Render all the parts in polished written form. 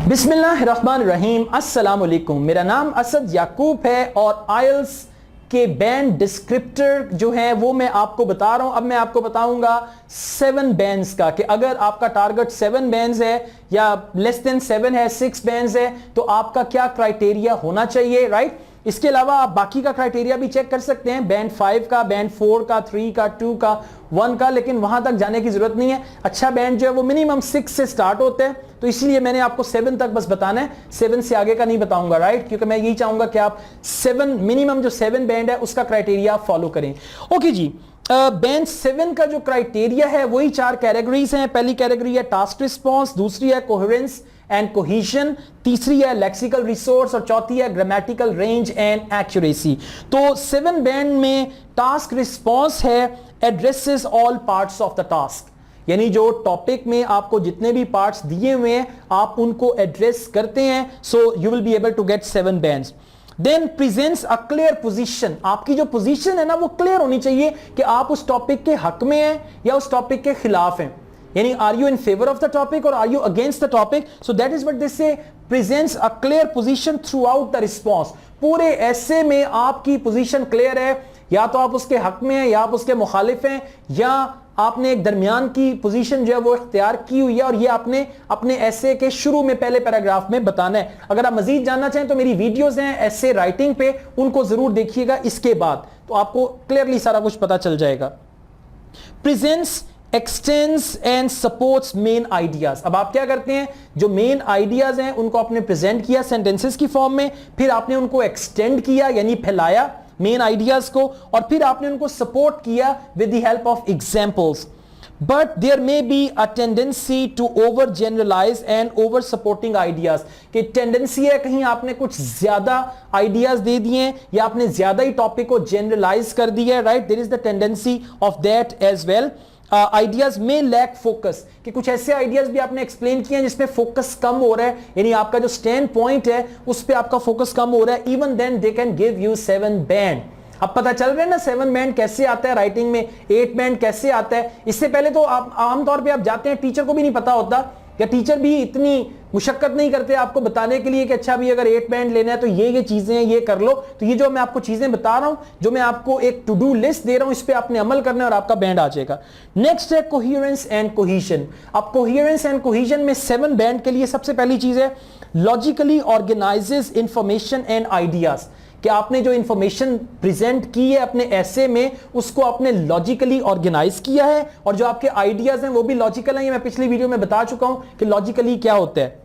बिस्मिल्लाहिर्रहमानिर्रहीम, अस्सलाम वालेकुम। मेरा नाम असद याकूब है और आइल्स के बैंड डिस्क्रिप्टर जो है वो मैं आपको बता रहा हूं। अब मैं आपको बताऊंगा 7 बैंड्स का कि अगर आपका टारगेट 7 बैंड्स है या लेस देन 7 है, 6 बैंड्स है, तो आपका क्या क्राइटेरिया होना चाहिए, राइट। इसके अलावा आप बाकी का क्राइटेरिया भी चेक कर सकते हैं, बैंड 5 का, बैंड 4 का, 3 का, 2 का, 1 का, लेकिन वहां तक जाने की जरूरत नहीं है। अच्छा बैंड जो है वो मिनिमम 6 से स्टार्ट होते हैं, तो इसलिए मैंने आपको 7 तक बस बताना है, 7 से आगे का नहीं बताऊंगा, राइट, क्योंकि मैं यही चाहूंगा कि आप 7 मिनिमम जो 7 बैंड है उसका क्राइटेरिया फॉलो करें। ओके जी, बैंड 7 का जो क्राइटेरिया है वही 4 कैटेगरीज हैं। पहली कैटेगरी है टास्क रिस्पॉन्स, दूसरी है कोहेरेंस एंड कोहेजन, तीसरी है लेक्सिकल रिसोर्स और चौथी है ग्रामेटिकल रेंज एंड एक्यूरेसी। तो 7 बैंड में टास्क रिस्पॉन्स है addresses all parts of the task, यानी जो टॉपिक में आपको जितने भी पार्ट्स दिए हुए हैं आप उनको एड्रेस करते हैं, so you will be able to get 7 bands. Then presents a clear position, आपकी जो पोजीशन है ना वो क्लियर होनी चाहिए कि आप उस टॉपिक के हक में हैं या उस टॉपिक के खिलाफ हैं, यानी are you in favour of the topic और are you against the topic. So that is what this say presents a clear position throughout the response. पूरे ऐसे में आपकी पोजीशन क्लियर है, या तो आप उसके हक में हैं या आप उसके मुखालिफ हैं, या आपने एक दरमियान की पोजीशन जो है वो इख्तियार की हुई है, और ये आपने अपने ऐसे के शुरू में पहले पैराग्राफ में बताना है। अगर आप मजीद जानना चाहें तो मेरी वीडियोस हैं ऐसे राइटिंग पे, उनको जरूर देखिएगा इसके बाद, तो आपको क्लियरली सारा कुछ पता चल जाएगा। Presents x tends and supports main ideas. अब आप क्या करते हैं, जो मेन आइडियाज हैं उनको आपने प्रेजेंट किया सेंटेंसेस की फॉर्म में, फिर आपने उनको एक्सटेंड किया यानी फैलाया मेन आइडियाज को, और फिर आपने उनको सपोर्ट किया with the help of examples. But there may be a tendency to over generalise and over supporting ideas, कि टेंडेंसी है कहीं आपने कुछ ज्यादा आइडियाज दे दिए या आपने ज्यादा ही टॉपिक को जनरलाइज कर दिया, right, there is the tendency of that as well. Ideas में लैक फोकस, कि कुछ ऐसे आइडियाज भी आपने एक्सप्लेन किए हैं जिसमें फोकस कम हो रहा है, यानी आपका जो स्टैंड पॉइंट है उस पे आपका फोकस कम हो रहा है, even then they can give you 7 band. अब पता चल रहा है ना 7 बैंड कैसे आता है राइटिंग में, 8 बैंड कैसे आता है। इससे पहले तो आप आमतौर पे आप जाते हैं, टीचर को भी नहीं पता होता, या टीचर भी इतनी मुशक्कत नहीं करते आपको बताने के लिए कि अच्छा भी अगर 8 बैंड लेना है तो ये चीजें हैं, ये कर लो। तो ये जो मैं आपको चीजें बता रहा हूं, जो मैं आपको एक टू डू लिस्ट दे रहा हूं, इस पे आपने अमल करना है और आपका बैंड आ जाएगा। नेक्स्ट है कोहेरेंस एंड कोहेजन। अब कोहेरेंस एंड कोहेजन में 7 बैंड के लिए सबसे पहली चीज है logically organises information and ideas, कि आपने जो इंफॉर्मेशन प्रेजेंट की है अपने ऐसे में उसको आपने लॉजिकली ऑर्गेनाइज किया है, और जो आपके आइडियाज हैं वो भी लॉजिकल हैं। ये मैं पिछली वीडियो में बता चुका हूं कि लॉजिकली क्या होता है।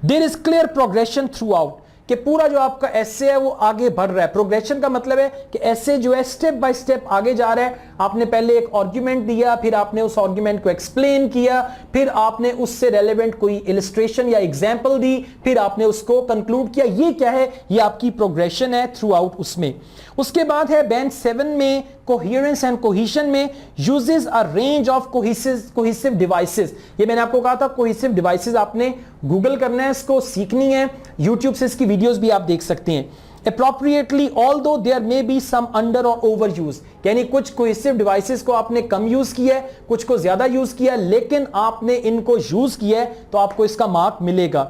There is clear progression throughout, कि पूरा जो आपका एसे है वो आगे बढ़ रहा है। प्रोग्रेशन का मतलब है कि एसे जो है स्टेप बाय स्टेप आगे जा रहा है। आपने पहले एक आर्गुमेंट दिया, फिर आपने उस आर्गुमेंट को एक्सप्लेन किया, फिर आपने उससे रेलेवेंट कोई इलस्ट्रेशन या एग्जांपल दी, फिर आपने उसको कंक्लूड किया। ये क्या है, ये आपकी प्रोग्रेशन है थ्रू आउट उसमें। उसके बाद है बैंड 7 में कोहेरेंस एंड कोहेजन में uses a range of cohesive devices. ये मैंने आपको कहा था कोहेसिव डिवाइसेस आपने गूगल करना है, इसको सीखनी है, यूट्यूब से इसकी वीडियोस भी आप देख सकते हैं। appropriately although there may be some under or over use, यानी कुछ कोहेसिव डिवाइसेस को आपने कम यूज किया है, कुछ को ज्यादा यूज किया है, लेकिन आपने इनको यूज किया है तो आपको इसका मार्क मिलेगा।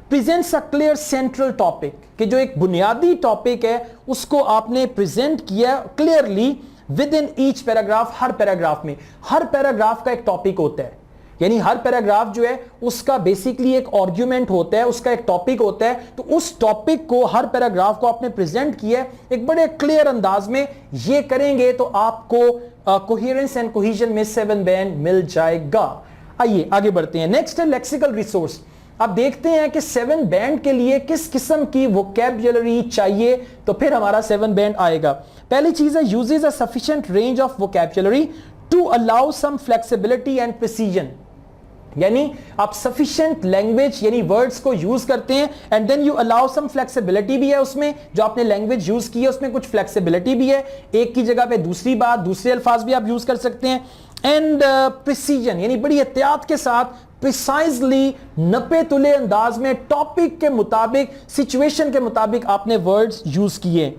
Presents a clear central topic, कि जो एक बुनियादी टॉपिक है उसको आपने प्रेजेंट किया clearly with in each paragraph. Her paragraph में, हर पैराग्राफ का एक टॉपिक होता है, यानी हर पैराग्राफ जो है उसका बेसिकली एक आर्गुमेंट होता है, उसका एक टॉपिक होता है, तो उस टॉपिक को हर पैराग्राफ को आपने प्रेजेंट किया है एक बड़े क्लियर अंदाज में। ये करेंगे तो आपको कोहेरेंस एंड कोहेजन में 7 बैंड मिल जाएगा। आइए आगे बढ़ते हैं। नेक्स्ट है लेक्सिकल रिसोर्स। अब देखते हैं कि 7 बैंड के लिए किस किस्म की वोकैबुलरी चाहिए, तो फिर हमारा 7 बैंड आएगा। पहली चीज है uses a sufficient range of vocabulary to allow some flexibility and precision, यानी आप सफिशिएंट लैंग्वेज यानी वर्ड्स को यूज करते हैं, and then you allow some flexibility भी है उसमें, जो आपने लैंग्वेज यूज की है उसमें कुछ फ्लेक्सिबिलिटी भी है, एक की जगह पे दूसरी बात, दूसरे अल्फाज भी आप यूज कर सकते हैं। एंड प्रिसीजन, यानी बड़ी एहतियात के साथ प्रिसाइजली नपे तुले अंदाज में टॉपिक के मुताबिक, सिचुएशन के मुताबिक आपने वर्ड्स यूज किए।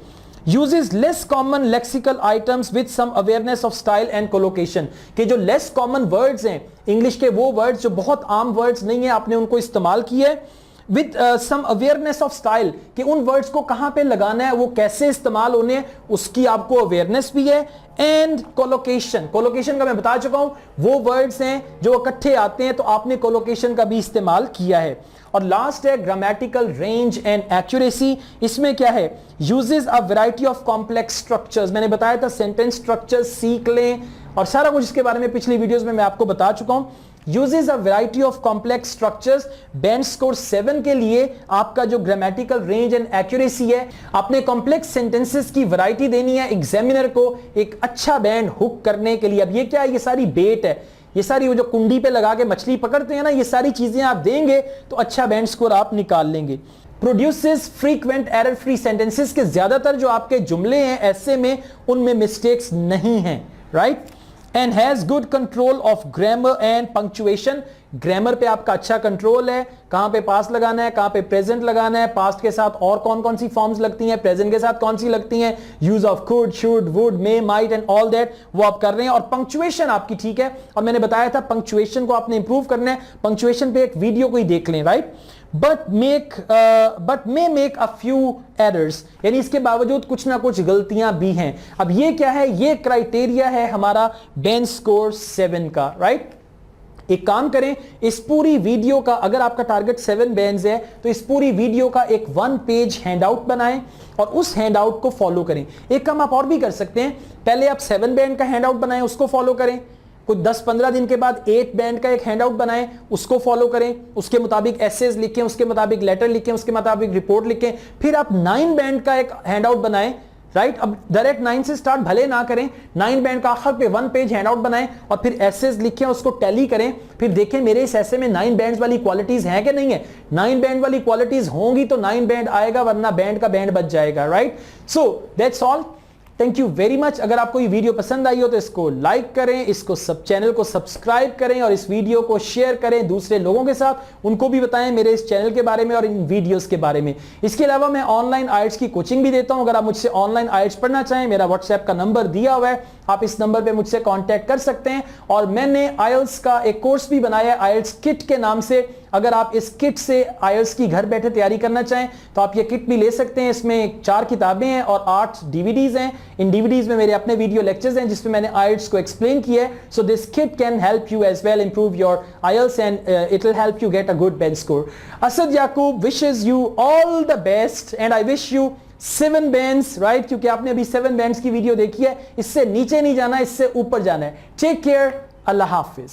uses less common lexical items with some awareness of style and collocation, कि जो less common words हैं इंग्लिश के, वो वर्ड्स जो बहुत आम वर्ड्स नहीं है, आपने उनको इस्तेमाल किया है with some awareness of style, कि उन वर्ड्स को कहां पे लगाना है, वो कैसे इस्तेमाल होने हैं, उसकी आपको अवेयरनेस भी है। एंड कोलोकेशन, कोलोकेशन का मैं बता चुका हूं, वो वर्ड्स हैं जो इकट्ठे आते हैं तो आपने कोलोकेशन का भी इस्तेमाल किया है। और लास्ट है ग्रामेटिकल रेंज एंड एक्यूरेसी, इसमें क्या है, uses a variety of complex structures, मैंने बताया था सेंटेंस स्ट्रक्चर्स सीख लें और सारा कुछ इसके बारे में पिछली वीडियोस में मैं आपको बता चुका हूं। uses a variety of complex structures, band score 7 के लिए आपका जो ग्रामेटिकल रेंज एंड एक्यूरेसी है, आपने कॉम्प्लेक्स सेंटेंसेस की वैरायटी देनी है एग्जामिनर को एक अच्छा बैंड हुक करने के लिए। अब ये क्या है, ये सारी बेट है, ये सारी वो जो कुंडी पे लगा के मछली पकड़ते हैं ना, ये सारी चीजें आप देंगे तो अच्छा बैंड स्कोर आप निकाल लेंगे। Produces frequent error free sentences के ज्यादातर जो आपके जुमले हैं ऐसे में उनमें मिस्टेक्स नहीं हैं, right. And has good control of grammar and punctuation, grammar पे आपका अच्छा कंट्रोल है, कहां पे पास्ट लगाना है, कहां पे प्रेजेंट लगाना है, पास्ट के साथ और कौन कौन सी फॉर्म्स लगती हैं, प्रेजेंट के साथ कौन सी लगती हैं, use of could, should, would, may, might and all that वो आप कर रहे हैं। और पंक्चुएशन आपकी ठीक है, और मैंने बताया था पंक्चुएशन को आपने इंप्रूव करना है, पंक्चुएशन पे एक वीडियो को ही देख लें, right. But may make a few errors, यानी इसके बावजूद कुछ ना कुछ गलतियां भी हैं। अब ये क्या है, ये क्राइटेरिया है हमारा बैंड स्कोर 7 का, राइट। एक काम करें, इस पूरी वीडियो का, अगर आपका टारगेट 7 बैंड्स है तो इस पूरी वीडियो का एक 1 पेज हैंडआउट बनाएं और उस हैंडआउट को फॉलो करें। एक काम आप और भी कर सकते हैं, पहले आप 7 बैंड का हैंडआउट बनाएं, उसको फॉलो करें, कुछ 10-15 दिन के बाद 8 बैंड का एक हैंडआउट बनाएं, उसको फॉलो करें, उसके मुताबिक एसेज लिखें, उसके मुताबिक लेटर लिखें, उसके मुताबिक रिपोर्ट लिखें, फिर आप 9 बैंड का एक हैंडआउट बनाएं, राइट। अब डायरेक्ट 9 से स्टार्ट भले ना करें, 9 बैंड का आखिर पे 1 पेज हैंडआउट बनाएं और फिर एसेज लिखें, उसको टैली करें, फिर देखें मेरे इस ऐसे में 9 बैंड्स वाली क्वालिटीज हैं कि नहीं है। 9 बैंड वाली क्वालिटीज होंगी तो 9 बैंड आएगा, वरना बैंड का बैंड बच जाएगा, right. So that's all, thank you very much. अगर आपको ये वीडियो पसंद आई हो तो इसको लाइक करें, इसको चैनल को सब्सक्राइब करें और इस वीडियो को शेयर करें दूसरे लोगों के साथ, उनको भी बताएं मेरे इस चैनल के बारे में और इन वीडियोस के बारे में। इसके अलावा मैं ऑनलाइन आइल्स की कोचिंग भी देता हूं, अगर आप मुझसे ऑनलाइन आइल्स पढ़ना चाहें, मेरा व्हाट्सएप का नंबर दिया हुआ है, आप इस नंबर पे मुझसे कांटेक्ट कर सकते हैं। और मैंने आइल्स का एक कोर्स भी बनाया है आइल्स किट के नाम से, अगर आप इस किट से आइल्स की घर बैठे तैयारी करना चाहें तो आप ये किट भी ले सकते हैं। इसमें 4 किताबें हैं और 8 डीवीडीज हैं। इन डीवीडीज में मेरे अपने वीडियो लेक्चर्स हैं जिसमें मैंने आइल्स को एक्सप्लेन किया है। So this kit can help you as well improve your IELTS and it will help you get a good band score. Asad Yaqub wishes you all the best and I wish you 7 bands, right, क्योंकि आपने अभी 7 bands की video देखी है, इससे नीचे नहीं जाना, इससे ऊपर जाना है। टेक केयर, अल्लाह हाफिज।